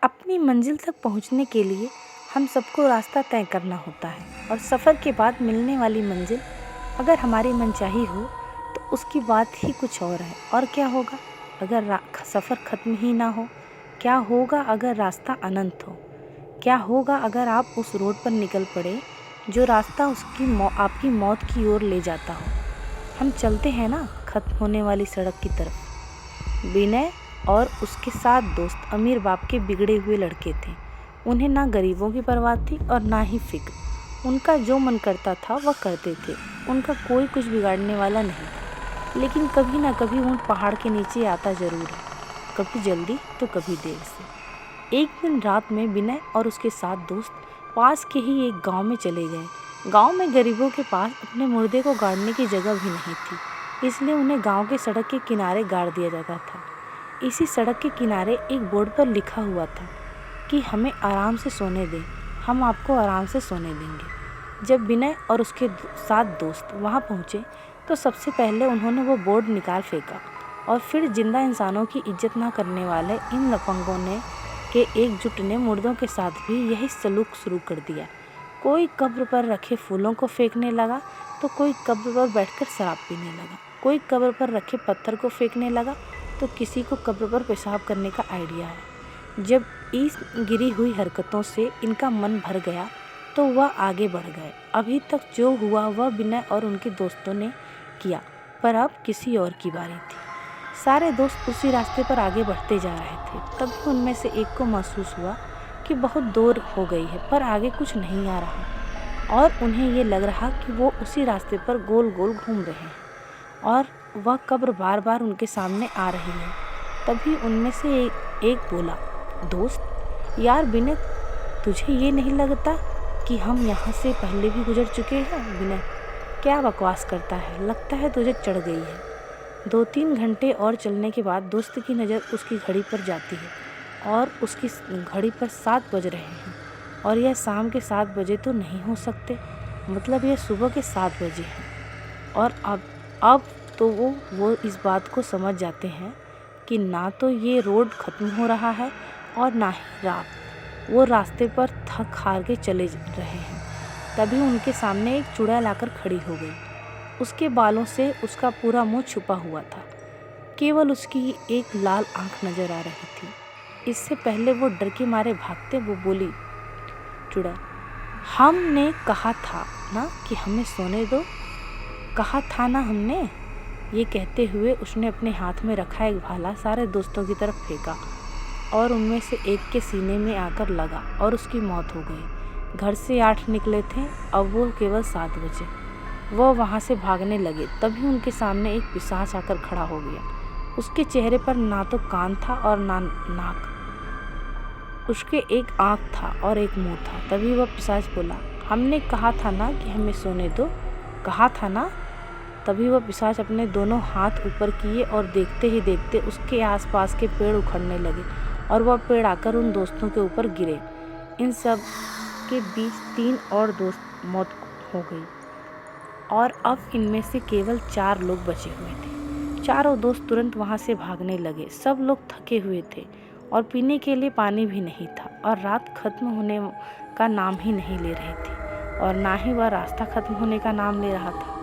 अपनी मंजिल तक पहुंचने के लिए हम सबको रास्ता तय करना होता है और सफ़र के बाद मिलने वाली मंजिल अगर हमारी मनचाही हो तो उसकी बात ही कुछ और है। और क्या होगा अगर सफ़र ख़त्म ही ना हो? क्या होगा अगर रास्ता अनंत हो? क्या होगा अगर आप उस रोड पर निकल पड़े जो रास्ता आपकी मौत की ओर ले जाता हो? हम चलते हैं ना ख़त्म होने वाली सड़क की तरफ। विनय और उसके 7 दोस्त अमीर बाप के बिगड़े हुए लड़के थे। उन्हें ना गरीबों की परवाह थी और ना ही फिक्र। उनका जो मन करता था वह करते थे। उनका कोई कुछ बिगाड़ने वाला नहीं था। लेकिन कभी ना कभी ऊँट पहाड़ के नीचे आता ज़रूर है, कभी जल्दी तो कभी देर से। एक दिन रात में विनय और उसके 7 दोस्त पास के ही एक गांव में चले गए। गांव में गरीबों के पास अपने मुर्दे को गाड़ने की जगह भी नहीं थी, इसलिए उन्हें गांव के सड़क के किनारे गाड़ दिया जाता था। इसी सड़क के किनारे एक बोर्ड पर लिखा हुआ था कि हमें आराम से सोने दें, हम आपको आराम से सोने देंगे। जब विनय और उसके 7 दोस्त वहां पहुंचे तो सबसे पहले उन्होंने वो बोर्ड निकाल फेंका और फिर जिंदा इंसानों की इज्जत ना करने वाले इन लफंगों के एकजुट ने मुर्दों के साथ भी यही सलूक शुरू कर दिया। कोई कब्र पर रखे फूलों को फेंकने लगा तो कोई कब्र पर बैठकर शराब पीने लगा। कोई कब्र पर रखे पत्थर को फेंकने लगा तो किसी को कब्र पर पेशाब करने का आइडिया है। जब इस गिरी हुई हरकतों से इनका मन भर गया तो वह आगे बढ़ गए। अभी तक जो हुआ वह विनय और उनके दोस्तों ने किया, पर अब किसी और की बारी थी। सारे दोस्त उसी रास्ते पर आगे बढ़ते जा रहे थे। तभी उनमें से एक को महसूस हुआ कि बहुत दूर हो गई है पर आगे कुछ नहीं आ रहा और उन्हें ये लग रहा कि वो उसी रास्ते पर गोल गोल घूम रहे हैं और वह कब्र बार बार उनके सामने आ रही है। तभी उनमें से एक बोला, दोस्त यार विनय, तुझे ये नहीं लगता कि हम यहाँ से पहले भी गुजर चुके हैं? विनय, क्या बकवास करता है, लगता है तुझे चढ़ गई है। 2-3 घंटे और चलने के बाद दोस्त की नज़र उसकी घड़ी पर जाती है और उसकी घड़ी पर 7 बज रहे हैं और यह शाम के 7 बजे तो नहीं हो सकते, मतलब यह सुबह के 7 बजे हैं। और अब तो वो इस बात को समझ जाते हैं कि ना तो ये रोड ख़त्म हो रहा है और ना ही रात। वो रास्ते पर थक हार के चले रहे हैं। तभी उनके सामने एक चुड़ैल आकर खड़ी हो गई। उसके बालों से उसका पूरा मुंह छुपा हुआ था, केवल उसकी एक लाल आंख नजर आ रही थी। इससे पहले वो डर के मारे भागते वो बोली, चुड़ैल, हमने कहा था ना कि हमें सोने दो, कहा था ना हमने। ये कहते हुए उसने अपने हाथ में रखा एक भाला सारे दोस्तों की तरफ फेंका और उनमें से एक के सीने में आकर लगा और उसकी मौत हो गई। घर से 8 निकले थे, अब वो केवल 7 बजे। वह वहाँ से भागने लगे। तभी उनके सामने एक पिशाच आकर खड़ा हो गया। उसके चेहरे पर ना तो कान था और ना नाक, उसके एक आँख था और एक मुंह था। तभी वह पिशाच बोला, हमने कहा था ना कि हमें सोने दो, कहा था ना। तभी वह पिशाच अपने दोनों हाथ ऊपर किए और देखते ही देखते उसके आसपास के पेड़ उखड़ने लगे और वह पेड़ आकर उन दोस्तों के ऊपर गिरे। इन सब के बीच 3 और दोस्त मौत हो गई और अब इनमें से केवल 4 लोग बचे हुए थे। चारों दोस्त तुरंत वहां से भागने लगे। सब लोग थके हुए थे और पीने के लिए पानी भी नहीं था और रात खत्म होने का नाम ही नहीं ले रही थी और ना ही वह रास्ता खत्म होने का नाम ले रहा था।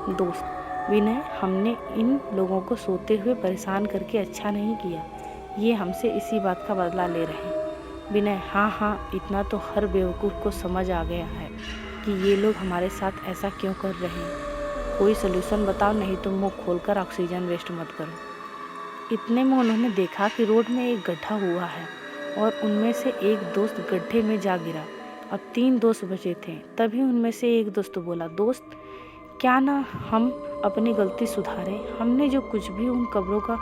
दोस्त विनय, हमने इन लोगों को सोते हुए परेशान करके अच्छा नहीं किया। ये हमसे इसी बात का बदला ले रहे हैं। विनय, हाँ, इतना तो हर बेवकूफ़ को समझ आ गया है कि ये लोग हमारे साथ ऐसा क्यों कर रहे हैं। कोई सलूशन बताओ, नहीं तो मुंह खोलकर ऑक्सीजन वेस्ट मत करो। इतने में उन्होंने देखा कि रोड में एक गड्ढा हुआ है और उनमें से एक दोस्त गड्ढे में जा गिरा। अब 3 दोस्त बचे थे। तभी उनमें से एक दोस्त बोला, दोस्त, क्या ना हम अपनी गलती सुधारें। हमने जो कुछ भी उन कब्रों का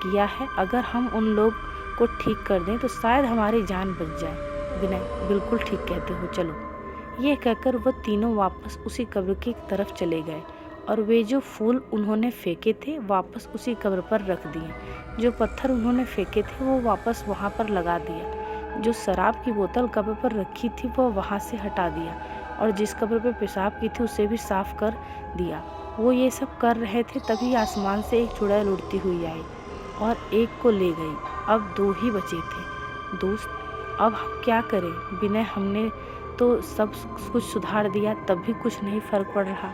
किया है, अगर हम उन लोग को ठीक कर दें तो शायद हमारी जान बच जाए। विनय, बिल्कुल ठीक कहते हो, चलो। ये कहकर वह तीनों वापस उसी कब्र की तरफ चले गए और वे जो फूल उन्होंने फेंके थे वापस उसी कब्र पर रख दिए। जो पत्थर उन्होंने फेंके थे वो वापस वहाँ पर लगा दिया। जो शराब की बोतल कब्र पर रखी थी वो वहाँ से हटा दिया और जिस कब्र पर पेशाब की थी उसे भी साफ कर दिया। वो ये सब कर रहे थे तभी आसमान से एक चुड़ैल उड़ती हुई आई और एक को ले गई। अब 2 ही बचे थे। दोस्त, अब हम क्या करें? विनय, हमने तो सब कुछ सुधार दिया तब भी कुछ नहीं फ़र्क पड़ रहा।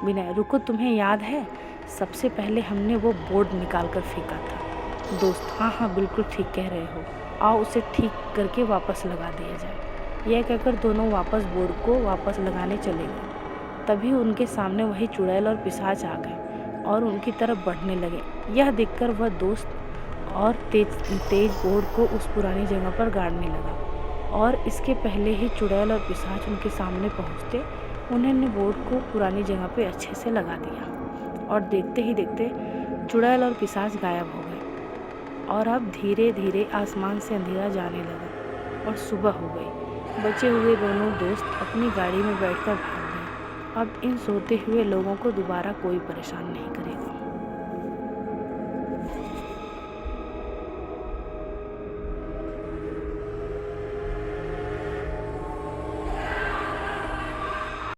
विनय, रुको, तुम्हें याद है सबसे पहले हमने वो बोर्ड निकाल कर फेंका था। दोस्त, हाँ हाँ बिल्कुल ठीक कह रहे हो, आओ उसे ठीक करके वापस लगा दिया जाए। यह कहकर दोनों वापस बोर्ड को वापस लगाने चले गए। तभी उनके सामने वही चुड़ैल और पिशाच आ गए और उनकी तरफ बढ़ने लगे। यह देखकर वह दोस्त और तेज बोर्ड को उस पुरानी जगह पर गाड़ने लगा, और इसके पहले ही चुड़ैल और पिशाच उनके सामने पहुँचते उन्होंने बोर्ड को पुरानी जगह पे अच्छे से लगा दिया। और देखते ही देखते चुड़ैल और पिशाच गायब हो गए, और अब धीरे धीरे आसमान से अंधेरा जाने लगा और सुबह हो गई। बचे हुए दोनों दोस्त अपनी गाड़ी में बैठकर भाग गए। अब इन सोते हुए लोगों को दोबारा कोई परेशान नहीं करेगा।